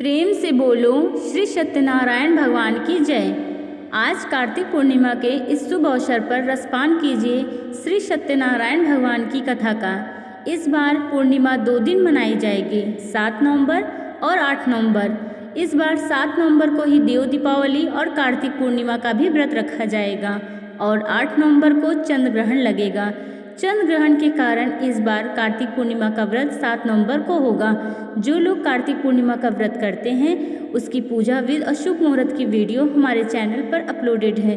प्रेम से बोलो श्री सत्यनारायण भगवान की जय। आज कार्तिक पूर्णिमा के इस शुभ अवसर पर रसपान कीजिए श्री सत्यनारायण भगवान की कथा का। इस बार पूर्णिमा 2 दिन मनाई जाएगी, 7 नवंबर और 8 नवंबर। इस बार 7 नवंबर को ही देव दीपावली और कार्तिक पूर्णिमा का भी व्रत रखा जाएगा और 8 नवंबर को चंद्र ग्रहण लगेगा। चंद्र ग्रहण के कारण इस बार कार्तिक पूर्णिमा का व्रत 7 नवंबर को होगा। जो लोग कार्तिक पूर्णिमा का व्रत करते हैं उसकी पूजा विधि और शुभ मुहूर्त की वीडियो हमारे चैनल पर अपलोडेड है।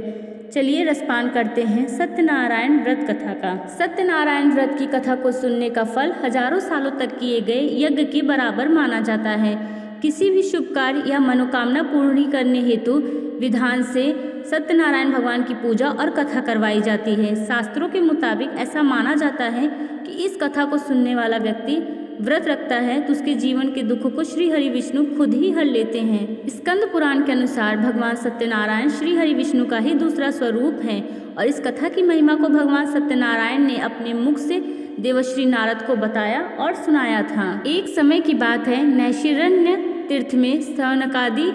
चलिए रसपान करते हैं सत्यनारायण व्रत कथा का। सत्यनारायण व्रत की कथा को सुनने का फल हजारों सालों तक किए गए यज्ञ के बराबर माना जाता है। किसी भी शुभ कार्य या मनोकामना पूर्ण करने हेतु विधान से सत्यनारायण भगवान की पूजा और कथा करवाई जाती है। शास्त्रों के मुताबिक ऐसा माना जाता है कि इस कथा को सुनने वाला व्यक्ति व्रत रखता है तो उसके जीवन के दुखों को श्री हरि विष्णु खुद ही हर लेते हैं। स्कंद पुराण के अनुसार भगवान सत्यनारायण श्री हरि विष्णु का ही दूसरा स्वरूप है और इस कथा की महिमा को भगवान सत्यनारायण ने अपने मुख से देवर्षि नारद को बताया और सुनाया था। एक समय की बात है, नैशिरण्य तीर्थ में सौनकादि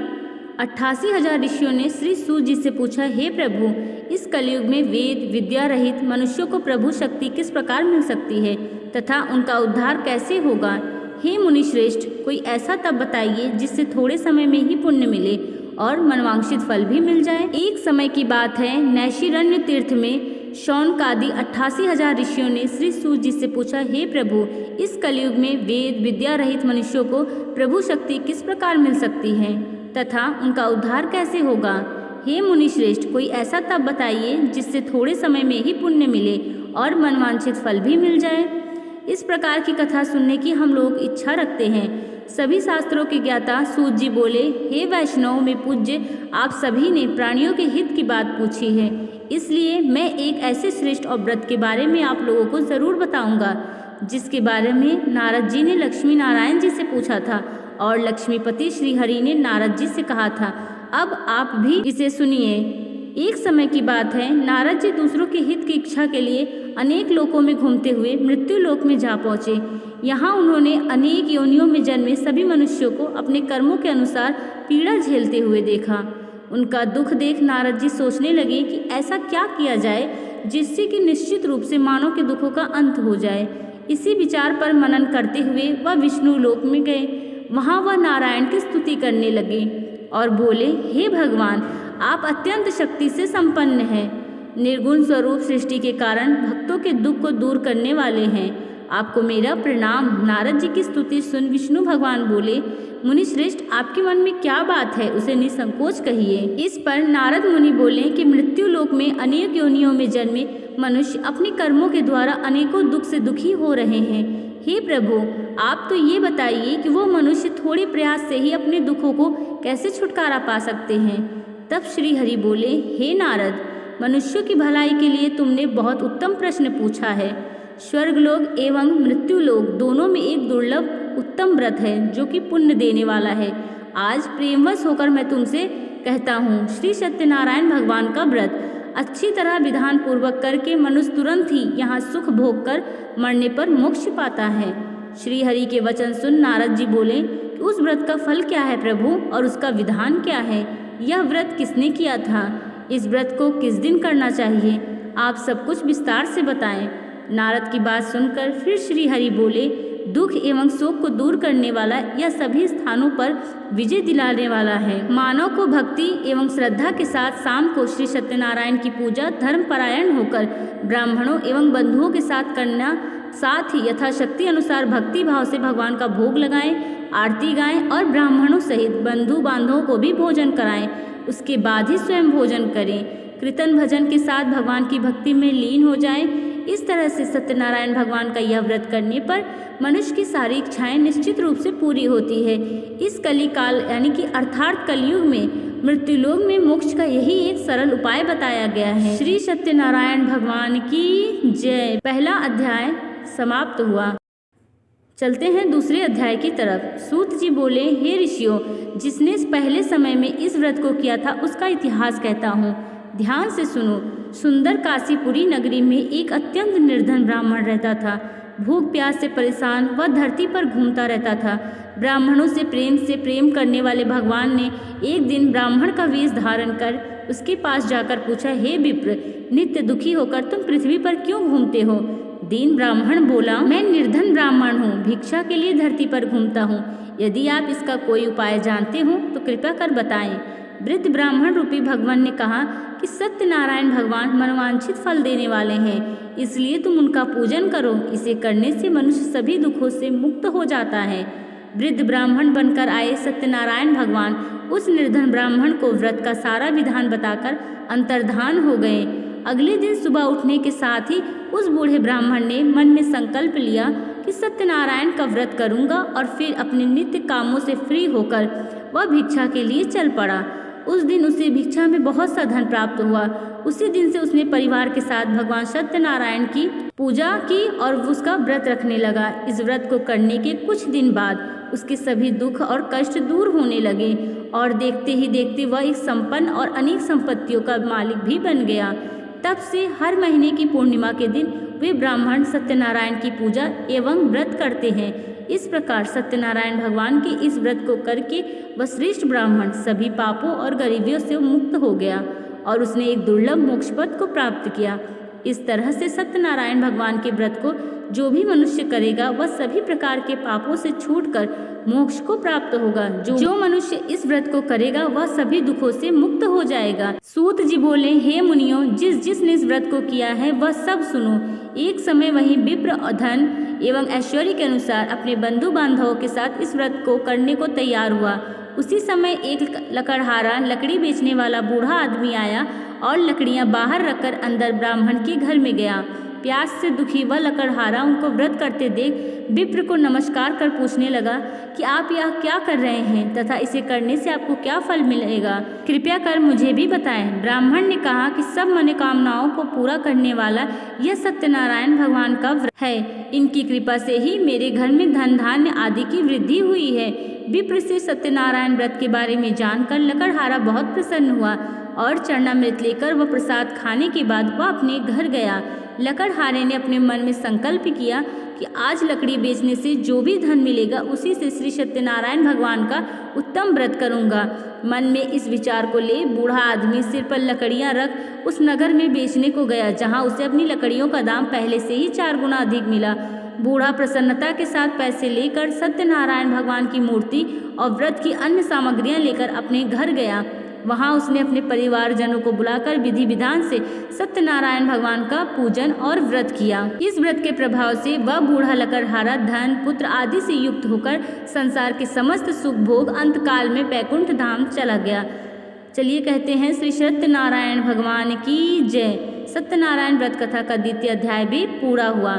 88,000 ऋषियों ने श्री सूत जी से पूछा, हे प्रभु, इस कलयुग में वेद विद्या रहित मनुष्यों को प्रभु शक्ति किस प्रकार मिल सकती है तथा उनका उद्धार कैसे होगा। हे मुनि श्रेष्ठ, कोई ऐसा तप बताइए जिससे थोड़े समय में ही पुण्य मिले और मनवांछित फल भी मिल जाए। एक समय की बात है, नैशिरण्य तीर्थ में शौनकादि 88,000 ऋषियों ने श्री सूत जी से पूछा, हे प्रभु, इस कलयुग में वेद विद्या रहित मनुष्यों को प्रभु शक्ति किस प्रकार मिल सकती है तथा उनका उद्धार कैसे होगा। हे मुनि श्रेष्ठ, कोई ऐसा तप बताइए जिससे थोड़े समय में ही पुण्य मिले और मनवांछित फल भी मिल जाए। इस प्रकार की कथा सुनने की हम लोग इच्छा रखते हैं। सभी शास्त्रों के ज्ञाता सूत जी बोले, हे वैष्णव में पूज्य, आप सभी ने प्राणियों के हित की बात पूछी है, इसलिए मैं एक ऐसे श्रेष्ठ और व्रत के बारे में आप लोगों को जरूर बताऊंगा जिसके बारे में नारद जी ने लक्ष्मी नारायण जी से पूछा था और लक्ष्मीपति श्री हरि ने नारद जी से कहा था। अब आप भी इसे सुनिए। एक समय की बात है, नारद जी दूसरों के हित की इच्छा के लिए अनेक लोकों में घूमते हुए मृत्यु लोक में जा पहुँचे। यहाँ उन्होंने अनेक योनियों में जन्मे सभी मनुष्यों को अपने कर्मों के अनुसार पीड़ा झेलते हुए देखा। उनका दुख देख नारद जी सोचने लगे कि ऐसा क्या किया जाए जिससे कि निश्चित रूप से मानव के दुखों का अंत हो जाए। इसी विचार पर मनन करते हुए वह विष्णु लोक में गए। वहाँ वह नारायण की स्तुति करने लगे और बोले, हे भगवान, आप अत्यंत शक्ति से संपन्न हैं, निर्गुण स्वरूप सृष्टि के कारण भक्तों के दुख को दूर करने वाले हैं, आपको मेरा प्रणाम। नारद जी की स्तुति सुन विष्णु भगवान बोले, मुनि श्रेष्ठ, आपके मन में क्या बात है, उसे निसंकोच कहिए। इस पर नारद मुनि बोले कि मृत्यु लोक में अनेक योनियों में जन्मे मनुष्य अपने कर्मों के द्वारा अनेकों दुख से दुखी हो रहे हैं। हे प्रभु, आप तो ये बताइए कि वो मनुष्य थोड़े प्रयास से ही अपने दुखों को कैसे छुटकारा पा सकते हैं। तब श्री हरि बोले, हे नारद, मनुष्यों की भलाई के लिए तुमने बहुत उत्तम प्रश्न पूछा है। स्वर्गलोक एवं मृत्यु लोक दोनों में एक दुर्लभ उत्तम व्रत है जो कि पुण्य देने वाला है। आज प्रेमवश होकर मैं तुमसे कहता हूँ, श्री सत्यनारायण भगवान का व्रत अच्छी तरह विधान पूर्वक करके मनुष्य तुरंत ही यहाँ सुख भोग कर मरने पर मोक्ष पाता है। श्री हरि के वचन सुन नारद जी बोले कि उस व्रत का फल क्या है प्रभु और उसका विधान क्या है। यह व्रत किसने किया था, इस व्रत को किस दिन करना चाहिए, आप सब कुछ विस्तार से बताएं। नारद की बात सुनकर फिर श्री हरि बोले, दुख एवं शोक को दूर करने वाला यह सभी स्थानों पर विजय दिलाने वाला है। मानव को भक्ति एवं श्रद्धा के साथ शाम को श्री सत्यनारायण की पूजा धर्मपरायण होकर ब्राह्मणों एवं बंधुओं के साथ करना, साथ ही यथाशक्ति अनुसार भक्ति भाव से भगवान का भोग लगाएं, आरती गाएं और ब्राह्मणों सहित बंधु बांधवों को भी भोजन कराएं। उसके बाद ही स्वयं भोजन करें। कीर्तन भजन के साथ भगवान की भक्ति में लीन हो जाएं। इस तरह से सत्यनारायण भगवान का यह व्रत करने पर मनुष्य की सारी इच्छाएं निश्चित रूप से पूरी होती है। इस कली काल यानी कि अर्थात कलयुग में मृत्युलोक में मोक्ष का यही एक सरल उपाय बताया गया है। श्री सत्यनारायण भगवान की जय। पहला अध्याय समाप्त हुआ। चलते हैं दूसरे अध्याय की तरफ। सूत जी बोले, हे ऋषियों, जिसने पहले समय में इस व्रत को किया था उसका इतिहास कहता हूँ, ध्यान से सुनो। सुंदर काशीपुरी नगरी में एक अत्यंत निर्धन ब्राह्मण रहता था। भूख प्यास से परेशान वह धरती पर घूमता रहता था। ब्राह्मणों से प्रेम करने वाले भगवान ने एक दिन ब्राह्मण का वेश धारण कर उसके पास जाकर पूछा, हे विप्र, नित्य दुखी होकर तुम पृथ्वी पर क्यों घूमते हो? दीन ब्राह्मण बोला, मैं निर्धन ब्राह्मण हूँ, भिक्षा के लिए धरती पर घूमता हूँ। यदि आप इसका कोई उपाय जानते हो तो कृपा कर बताएं। वृद्ध ब्राह्मण रूपी भगवान ने कहा कि सत्यनारायण भगवान मनोवांछित फल देने वाले हैं, इसलिए तुम उनका पूजन करो। इसे करने से मनुष्य सभी दुखों से मुक्त हो जाता है। वृद्ध ब्राह्मण बनकर आए सत्यनारायण भगवान उस निर्धन ब्राह्मण को व्रत का सारा विधान बताकर अंतर्धान हो गए। अगले दिन सुबह उठने के साथ ही उस बूढ़े ब्राह्मण ने मन में संकल्प लिया कि सत्यनारायण का व्रत करूंगा और फिर अपने नित्य कामों से फ्री होकर वह भिक्षा के लिए चल पड़ा। उस दिन उसे भिक्षा में बहुत सा धन प्राप्त हुआ। उसी दिन से उसने परिवार के साथ भगवान सत्यनारायण की पूजा की और उसका व्रत रखने लगा। इस व्रत को करने के कुछ दिन बाद उसके सभी दुख और कष्ट दूर होने लगे और देखते ही देखते वह एक संपन्न और अनेक संपत्तियों का मालिक भी बन गया। तब से हर महीने की पूर्णिमा के दिन वे ब्राह्मण सत्यनारायण की पूजा एवं व्रत करते हैं। इस प्रकार सत्यनारायण भगवान के इस व्रत को करके वह श्रेष्ठ ब्राह्मण सभी पापों और गरीबियों से मुक्त हो गया और उसने एक दुर्लभ मोक्ष पद को प्राप्त किया। इस तरह से सत्यनारायण भगवान के व्रत को जो भी मनुष्य करेगा वह सभी प्रकार के पापों से छूटकर मोक्ष को प्राप्त होगा। जो मनुष्य इस व्रत को करेगा वह सभी दुखों से मुक्त हो जाएगा। सूत जी बोले, हे मुनियों, जिसने इस व्रत को किया है वह सब सुनो। एक समय वही विप्र धन एवं ऐश्वर्य के अनुसार अपने बंधु बांधवों के साथ इस व्रत को करने को तैयार हुआ। उसी समय एक लकड़हारा लकड़ी बेचने वाला बूढ़ा आदमी आया और लकड़ियां बाहर रखकर अंदर ब्राह्मण के घर में गया। प्यास से दुखी वह लकड़हारा उनको व्रत करते देख विप्र को नमस्कार कर पूछने लगा कि आप यह क्या कर रहे हैं तथा इसे करने से आपको क्या फल मिलेगा, कृपया कर मुझे भी बताएं। ब्राह्मण ने कहा कि सब मनोकामनाओं को पूरा करने वाला यह सत्यनारायण भगवान का व्रत है। इनकी कृपा से ही मेरे घर में धन धान्य आदि की वृद्धि हुई है। विप्र से सत्यनारायण व्रत के बारे में जानकर लकड़हारा बहुत प्रसन्न हुआ और चरणामृत लेकर वह प्रसाद खाने के बाद वह अपने घर गया। लकड़हारे ने अपने मन में संकल्प किया कि आज लकड़ी बेचने से जो भी धन मिलेगा उसी से श्री सत्यनारायण भगवान का उत्तम व्रत करूंगा। मन में इस विचार को ले बूढ़ा आदमी सिर पर लकड़ियां रख उस नगर में बेचने को गया जहां उसे अपनी लकड़ियों का दाम पहले से ही 4 गुना अधिक मिला। बूढ़ा प्रसन्नता के साथ पैसे लेकर सत्यनारायण भगवान की मूर्ति और व्रत की अन्य सामग्रियां लेकर अपने घर गया। वहां उसने अपने परिवारजनों को बुलाकर विधि विधान से सत्यनारायण भगवान का पूजन और व्रत किया। इस व्रत के प्रभाव से वह बूढ़ा लकड़हारा धन पुत्र आदि से युक्त होकर संसार के समस्त सुख भोग अंतकाल में बैकुंठ धाम चला गया। चलिए कहते हैं श्री सत्यनारायण भगवान की जय। सत्यनारायण व्रत कथा का 2य अध्याय भी पूरा हुआ।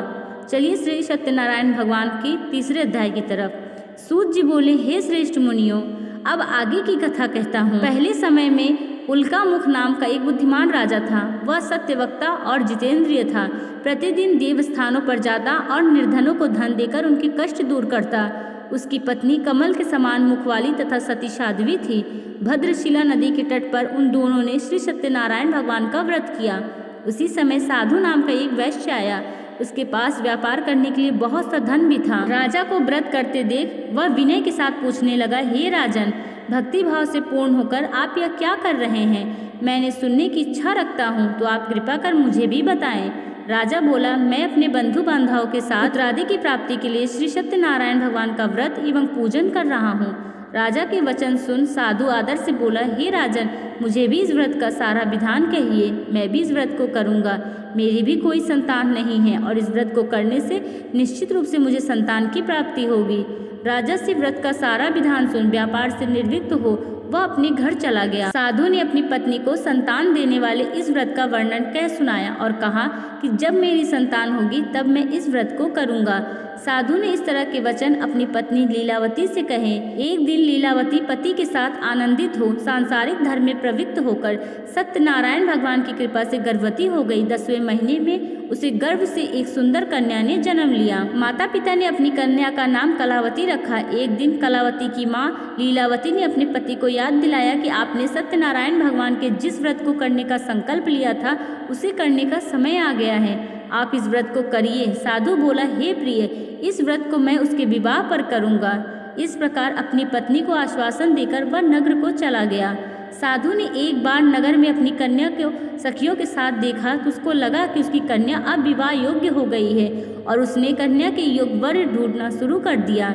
चलिए श्री सत्यनारायण भगवान की 3रे अध्याय की तरफ। सूत जी बोले, हे श्रेष्ठ मुनियों, अब आगे की कथा कहता हूँ। पहले समय में उल्कामुख नाम का एक बुद्धिमान राजा था। वह सत्यवक्ता और जितेंद्रिय था। प्रतिदिन देवस्थानों पर जाता और निर्धनों को धन देकर उनके कष्ट दूर करता। उसकी पत्नी कमल के समान मुख वाली तथा सती साध्वी थी। भद्रशिला नदी के तट पर उन दोनों ने श्री सत्यनारायण भगवान का व्रत किया। उसी समय साधु नाम का एक वैश्य आया। उसके पास व्यापार करने के लिए बहुत सा धन भी था। राजा को व्रत करते देख वह विनय के साथ पूछने लगा, हे राजन, भक्ति भाव से पूर्ण होकर आप यह क्या कर रहे हैं? मैंने सुनने की इच्छा रखता हूँ, तो आप कृपा कर मुझे भी बताएं। राजा बोला, मैं अपने बंधु बांधवों के साथ पुत्रादि की प्राप्ति के लिए श्री सत्यनारायण भगवान का व्रत एवं पूजन कर रहा हूँ। राजा के वचन सुन साधु आदर से बोला, हे राजन, मुझे भी इस व्रत का सारा विधान कहिए, मैं भी इस व्रत को करूँगा। मेरी भी कोई संतान नहीं है और इस व्रत को करने से निश्चित रूप से मुझे संतान की प्राप्ति होगी। राजा से व्रत का सारा विधान सुन व्यापार से निर्वृत्त हो वह अपने घर चला गया। साधु ने अपनी पत्नी को संतान देने वाले इस व्रत का वर्णन कह सुनाया और कहा कि जब मेरी संतान होगी तब मैं इस व्रत को करूँगा। साधु ने इस तरह के वचन अपनी पत्नी लीलावती से कहे। एक दिन लीलावती पति के साथ आनंदित हो सांसारिक धर्म में प्रवृत्त होकर सत्यनारायण भगवान की कृपा से गर्भवती हो गई। 10वें महीने में उसे गर्भ से एक सुंदर कन्या ने जन्म लिया। माता पिता ने अपनी कन्या का नाम कलावती रखा। एक दिन कलावती की माँ लीलावती ने अपने पति को याद दिलाया कि आपने सत्यनारायण भगवान के जिस व्रत को करने का संकल्प लिया था उसे करने का समय आ गया है। आप इस व्रत को करिए। साधु बोला, हे प्रिय, इस व्रत को मैं उसके विवाह पर करूँगा। इस प्रकार अपनी पत्नी को आश्वासन देकर वह नगर को चला गया। साधु ने एक बार नगर में अपनी कन्या को सखियों के साथ देखा तो उसको लगा कि उसकी कन्या अब विवाह योग्य हो गई है और उसने कन्या के योग्य वर ढूंढना शुरू कर दिया।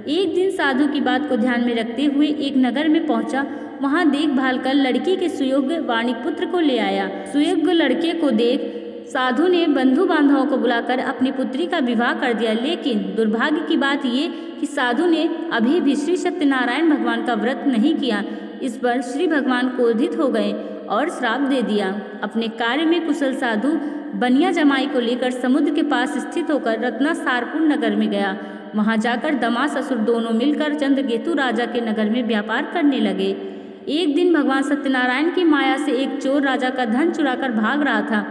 एक दिन साधु की बात को ध्यान में रखते हुए एक नगर में पहुंचा। वहां देखभाल कर लड़की के सुयोग्य वाणिक पुत्र को ले आया। सुयोग्य लड़के को देख साधु ने बंधु बांधवों को बुलाकर अपनी पुत्री का विवाह कर दिया। लेकिन दुर्भाग्य की बात ये कि साधु ने अभी भी श्री सत्यनारायण भगवान का व्रत नहीं किया। इस पर श्री भगवान क्रोधित हो गए और श्राप दे दिया। अपने कार्य में कुशल साधु बनिया जमाई को लेकर समुद्र के पास स्थित होकर रत्नासारपुर नगर में गया। वहां जाकर दमाद ससुर दोनों मिलकर चंद्रकेतु राजा के नगर में व्यापार करने लगे। एक दिन भगवान सत्यनारायण की माया से एक चोर राजा का धन चुराकर भाग रहा था।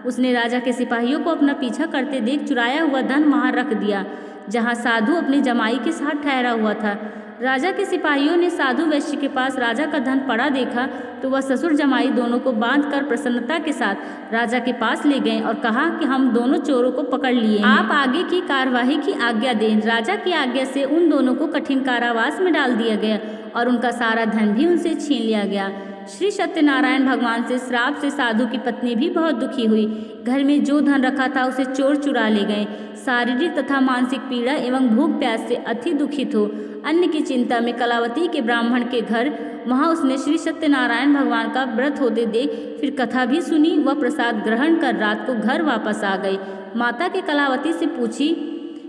उसने राजा के सिपाहियों को अपना पीछा करते देख चुराया हुआ धन वहां रख दिया जहां साधु अपनी जमाई के साथ ठहरा हुआ था। राजा के सिपाहियों ने साधु वैश्य के पास राजा का धन पड़ा देखा तो वह ससुर जमाई दोनों को बांधकर प्रसन्नता के साथ राजा के पास ले गए और कहा कि हम दोनों चोरों को पकड़ लिए, आप आगे की कार्यवाही की आज्ञा दें। राजा की आज्ञा से उन दोनों को कठिन कारावास में डाल दिया गया और उनका सारा धन भी उनसे छीन लिया गया। श्री सत्यनारायण भगवान से श्राप से साधु की पत्नी भी बहुत दुखी हुई। घर में जो धन रखा था उसे चोर चुरा ले गए। शारीरिक तथा मानसिक पीड़ा एवं भूख प्यास से अति दुखित हो अन्न की चिंता में कलावती के ब्राह्मण के घर वहां उसने श्री सत्यनारायण भगवान का व्रत होते देख फिर कथा भी सुनी। वह प्रसाद ग्रहण कर रात को घर वापस आ गई। माता के कलावती से पूछी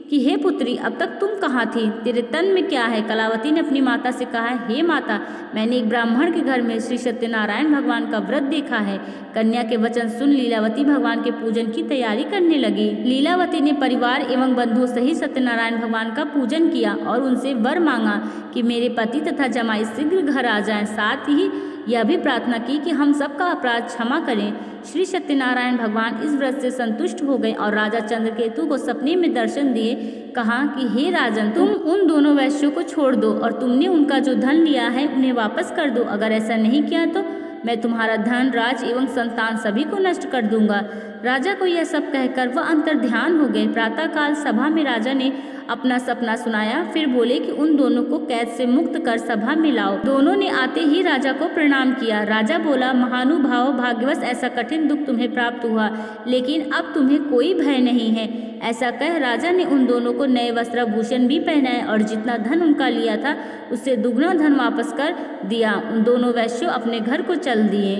कि हे पुत्री, अब तक तुम कहाँ थी? तेरे तन में क्या है? कलावती ने अपनी माता से कहा, हे माता, मैंने एक ब्राह्मण के घर में श्री सत्यनारायण भगवान का व्रत देखा है। कन्या के वचन सुन लीलावती भगवान के पूजन की तैयारी करने लगी। लीलावती ने परिवार एवं बंधुओं सहित सत्यनारायण भगवान का पूजन किया और उनसे वर मांगा कि मेरे पति तथा जमाई शीघ्र घर आ जाएं। साथ ही यह भी प्रार्थना की कि हम सबका अपराध क्षमा करें। श्री सत्यनारायण भगवान इस व्रत से संतुष्ट हो गए और राजा चंद्रकेतु को सपने में दर्शन दिए। कहा कि हे राजन, तुम उन दोनों वैश्यों को छोड़ दो और तुमने उनका जो धन लिया है उन्हें वापस कर दो। अगर ऐसा नहीं किया तो मैं तुम्हारा धन, राज एवं संतान सभी को नष्ट कर दूंगा। राजा को यह सब कहकर वह अंतर्ध्यान हो गए। प्रातःकाल सभा में राजा ने अपना सपना सुनाया। फिर बोले कि उन दोनों को कैद से मुक्त कर सभा में लाओ। दोनों ने आते ही राजा को प्रणाम किया। राजा बोला, महानुभाव, भाग्यवश ऐसा कठिन दुख तुम्हें प्राप्त हुआ, लेकिन अब तुम्हें कोई भय नहीं है। ऐसा कह राजा ने उन दोनों को नए वस्त्राभूषण भी पहनाए और जितना धन उनका लिया था उससे दुगना धन वापस कर दिया। उन दोनों वैश्यों अपने घर को चल दिए।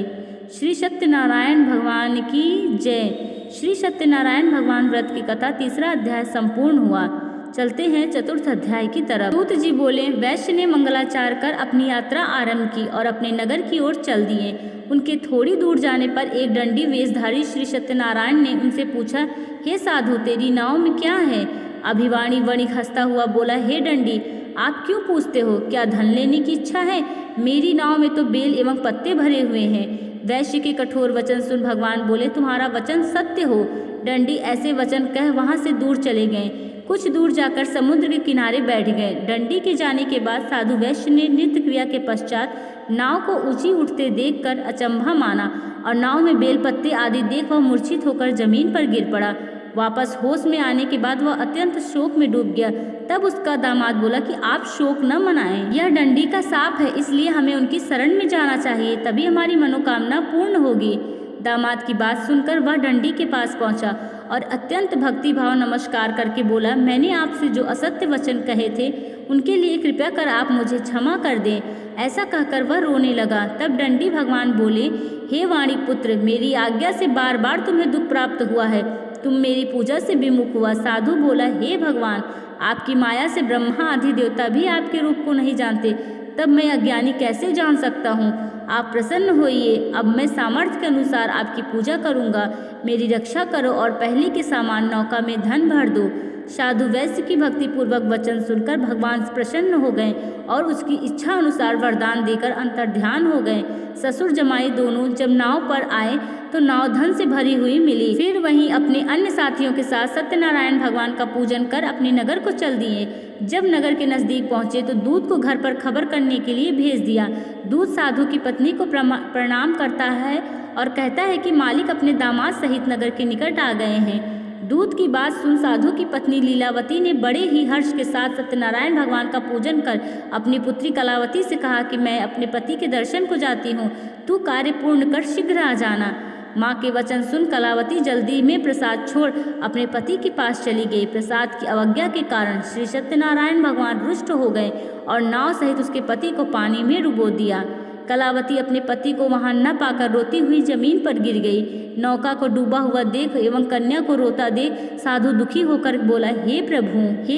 श्री सत्यनारायण भगवान की जय। श्री सत्यनारायण भगवान व्रत की कथा तीसरा अध्याय संपूर्ण हुआ। चलते हैं चतुर्थ अध्याय की तरफ। दूत जी बोले, वैश्य ने मंगलाचार कर अपनी यात्रा आरंभ की और अपने नगर की ओर चल दिए। उनके थोड़ी दूर जाने पर एक दंडी वेशधारी श्री सत्यनारायण ने उनसे पूछा, हे साधु, तेरी नाव में क्या है? अभिवाणी वणिक हंसता हुआ बोला, हे दंडी, आप क्यों पूछते हो? क्या धन लेने की इच्छा है? मेरी नाव में तो बेल एवं पत्ते भरे हुए हैं। वैश्य के कठोर वचन सुन भगवान बोले, तुम्हारा वचन सत्य हो। दंडी ऐसे वचन कह वहां से दूर चले गए। कुछ दूर जाकर समुद्र के किनारे बैठ गए। दंडी के जाने के बाद साधु वैश्य ने नृत्य क्रिया के पश्चात नाव को ऊंची उठते देखकर अचंभा माना और नाव में बेलपत्ते आदि देख वह मूर्छित होकर जमीन पर गिर पड़ा। वापस होश में आने के बाद वह अत्यंत शोक में डूब गया। तब उसका दामाद बोला कि आप शोक न मनाएं, यह दंडी का शाप है, इसलिए हमें उनकी शरण में जाना चाहिए, तभी हमारी मनोकामना पूर्ण होगी। दामाद की बात सुनकर वह दंडी के पास पहुंचा और अत्यंत भक्तिभाव नमस्कार करके बोला, मैंने आपसे जो असत्य वचन कहे थे उनके लिए कृपया कर आप मुझे क्षमा कर दें। ऐसा कहकर वह रोने लगा। तब दंडी भगवान बोले, हे वाणी पुत्र, मेरी आज्ञा से बार बार तुम्हें दुख प्राप्त हुआ है, तुम मेरी पूजा से विमुख हुआ। साधु बोला, हे भगवान, आपकी माया से ब्रह्मा आदि देवता भी आपके रूप को नहीं जानते, तब मैं अज्ञानी कैसे जान सकता हूँ? आप प्रसन्न होइए, अब मैं सामर्थ्य के अनुसार आपकी पूजा करूँगा। मेरी रक्षा करो और पहले के समान नौका में धन भर दो। साधु वैश्य की भक्तिपूर्वक वचन सुनकर भगवान प्रसन्न हो गए और उसकी इच्छा अनुसार वरदान देकर अंतर्ध्यान हो गए। ससुर जमाई दोनों जब नाव पर आए तो नाव धन से भरी हुई मिली। फिर वहीं अपने अन्य साथियों के साथ सत्यनारायण भगवान का पूजन कर अपने नगर को चल दिए। जब नगर के नजदीक पहुंचे तो दूत को घर पर खबर करने के लिए भेज दिया। दूत साधु की पत्नी को प्रणाम करता है और कहता है कि मालिक अपने दामाद सहित नगर के निकट आ गए हैं। दूत की बात सुन साधु की पत्नी लीलावती ने बड़े ही हर्ष के साथ सत्यनारायण भगवान का पूजन कर अपनी पुत्री कलावती से कहा कि मैं अपने पति के दर्शन को जाती हूँ, तू कार्य पूर्ण कर शीघ्र आ जाना। माँ के वचन सुन कलावती जल्दी में प्रसाद छोड़ अपने पति के पास चली गई। प्रसाद की अवज्ञा के कारण श्री सत्यनारायण भगवान रुष्ट हो गए और नाव सहित उसके पति को पानी में डुबो दिया। कलावती अपने पति को वहां न पाकर रोती हुई जमीन पर गिर गई। नौका को डूबा हुआ देख एवं कन्या को रोता देख साधु दुखी होकर बोला, हे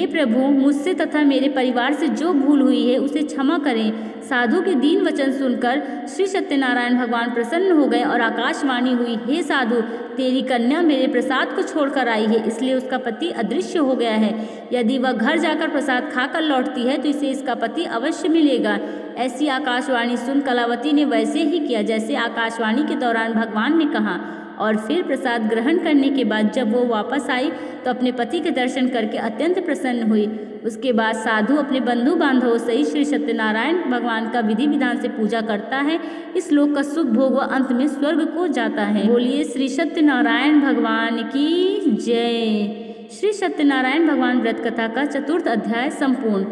प्रभु, मुझसे तथा मेरे परिवार से जो भूल हुई है उसे क्षमा करें। साधु के दीन वचन सुनकर श्री सत्यनारायण भगवान प्रसन्न हो गए और आकाशवाणी हुई, हे साधु, तेरी कन्या मेरे प्रसाद को छोड़कर आई है, इसलिए उसका पति अदृश्य हो गया है। यदि वह घर जाकर प्रसाद खाकर लौटती है तो इसे इसका पति अवश्य मिलेगा। ऐसी आकाशवाणी सुन कलावती ने वैसे ही किया जैसे आकाशवाणी के दौरान भगवान ने कहा, और फिर प्रसाद ग्रहण करने के बाद जब वो वापस आई तो अपने पति के दर्शन करके अत्यंत प्रसन्न हुई। उसके बाद साधु अपने बंधु बांधवों सहित श्री सत्यनारायण भगवान का विधि विधान से पूजा करता है। इस लोक का सुख भोग व अंत में स्वर्ग को जाता है। बोलिए श्री सत्यनारायण भगवान की जय। श्री सत्यनारायण भगवान व्रत कथा का 4th अध्याय संपूर्ण।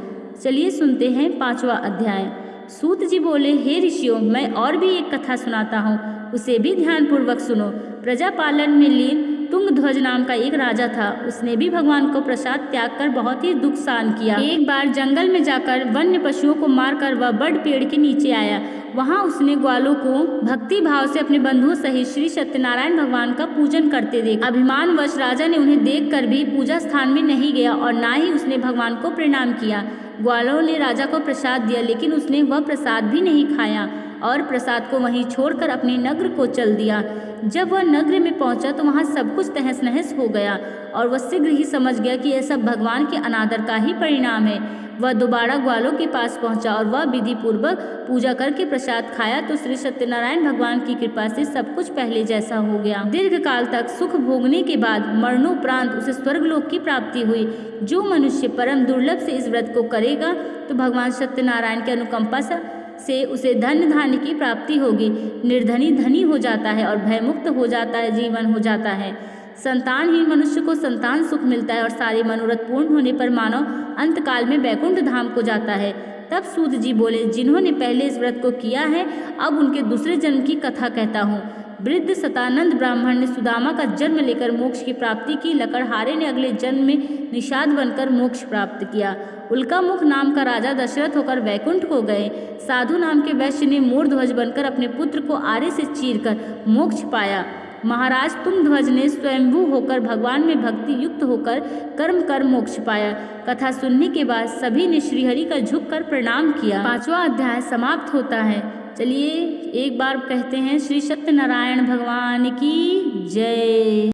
चलिए सुनते हैं 5वां अध्याय। सूत जी बोले, हे ऋषियों, मैं और भी एक कथा सुनाता हूँ, उसे भी ध्यानपूर्वक सुनो। प्रजा पालन में लीन तुंगध्वज नाम का एक राजा था। उसने भी भगवान को प्रसाद त्याग कर बहुत ही दुख सहन किया। एक बार जंगल में जाकर वन्य पशुओं को मारकर वह बड़ पेड़ के नीचे आया। वहां उसने ग्वालों को भक्ति भाव से अपने बंधुओं सहित श्री सत्यनारायण भगवान का पूजन करते देखा। अभिमानवश राजा ने उन्हें देखकर भी पूजा स्थान में नहीं गया और ना ही उसने भगवान को प्रणाम किया। ग्वालों ने राजा को प्रसाद दिया, लेकिन उसने वह प्रसाद भी नहीं खाया और प्रसाद को वहीं छोड़कर अपने नगर को चल दिया। जब वह नगर में पहुंचा तो वहां सब कुछ तहस नहस हो गया और वह शीघ्र ही समझ गया कि यह सब भगवान के अनादर का ही परिणाम है। वह दोबारा ग्वालों के पास पहुंचा और वह विधि पूर्वक पूजा करके प्रसाद खाया तो श्री सत्यनारायण भगवान की कृपा से सब कुछ पहले जैसा हो गया। दीर्घ काल तक सुख भोगने के बाद मरणोपरांत उसे स्वर्गलोक की प्राप्ति हुई। जो मनुष्य परम दुर्लभ से इस व्रत को करेगा तो भगवान सत्यनारायण की अनुकंपा से उसे धन धान्य की प्राप्ति होगी। निर्धनी धनी हो जाता है और भयमुक्त हो जाता है, जीवन हो जाता है। संतानहीन मनुष्य को संतान सुख मिलता है और सारे मनोरथ पूर्ण होने पर मानव अंतकाल में वैकुंठ धाम को जाता है। तब सूत जी बोले, जिन्होंने पहले इस व्रत को किया है अब उनके दूसरे जन्म की कथा कहता हूँ। वृद्ध सतानंद ब्राह्मण ने सुदामा का जन्म लेकर मोक्ष की प्राप्ति की। लकड़हारे ने अगले जन्म में निषाद बनकर मोक्ष प्राप्त किया। उल्कामुख नाम का राजा दशरथ होकर वैकुंठ को गए। साधु नाम के वैश्य ने मोरध्वज बनकर अपने पुत्र को आरे से चीरकर मोक्ष पाया। महाराज तुंगध्वज ने स्वयंभू होकर भगवान में भक्ति युक्त होकर कर्म कर मोक्ष पाया। कथा सुनने के बाद सभी ने श्रीहरि का झुककर प्रणाम किया। 5वां अध्याय समाप्त होता है। चलिए एक बार कहते हैं, श्री सत्यनारायण भगवान की जय।